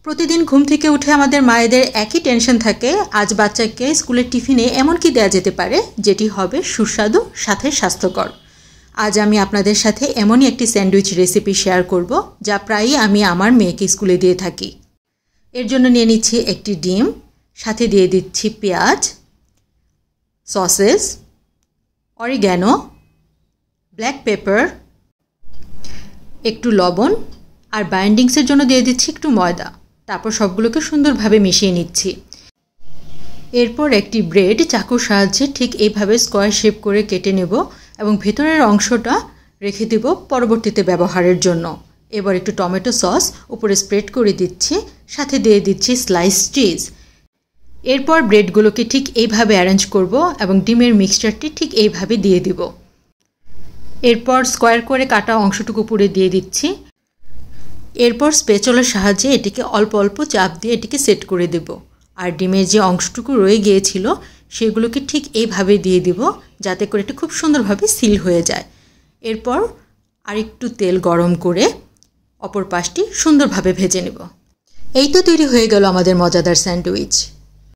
প্রতিদিন ঘুম থেকে উঠে আমাদের মায়েদের একই টেনশন থাকে, আজ বাচ্চাকে স্কুলের টিফিনে এমন কি দেওয়া যেতে পারে যেটি হবে সুস্বাদু সাথে স্বাস্থ্যকর। আজ আমি আপনাদের সাথে এমনই একটি স্যান্ডউইচ রেসিপি শেয়ার করব, যা প্রায়ই আমি আমার মেয়েকে স্কুলে দিয়ে থাকি। এর জন্য নিয়ে নিচ্ছি একটি ডিম, সাথে দিয়ে দিচ্ছি পেঁয়াজ, সসেস, অরিগ্যানো, ব্ল্যাক পেপার, একটু লবণ আর বাইন্ডিংসের জন্য দিয়ে দিচ্ছি একটু ময়দা। তারপর সবগুলোকে সুন্দরভাবে মিশিয়ে নিচ্ছি। এরপর একটি ব্রেড চাকুর সাহায্যে ঠিক এইভাবে স্কোয়ার শেপ করে কেটে নেব এবং ভেতরের অংশটা রেখে দেব পরবর্তীতে ব্যবহারের জন্য। এবার একটু টমেটো সস উপরে স্প্রেড করে দিচ্ছি, সাথে দিয়ে দিচ্ছি স্লাইস চিজ। এরপর ব্রেডগুলোকে ঠিক এইভাবে অ্যারেঞ্জ করব এবং ডিমের মিক্সচারটি ঠিক এইভাবে দিয়ে দিব। এরপর স্কোয়ার করে কাটা অংশটুকু উপরে দিয়ে দিচ্ছি। এরপর স্প্যাচুলার সাহায্যে এটিকে অল্প অল্প চাপ দিয়ে এটিকে সেট করে দেব। আর ডিমের যে অংশটুকু রয়ে গিয়েছিল সেগুলোকে ঠিক এইভাবে দিয়ে দিব, যাতে করে এটি খুব সুন্দরভাবে সিল হয়ে যায়। এরপর আরেকটু তেল গরম করে অপর পাশটি সুন্দরভাবে ভেজে নেব। এই তো তৈরি হয়ে গেল আমাদের মজাদার স্যান্ডউইচ।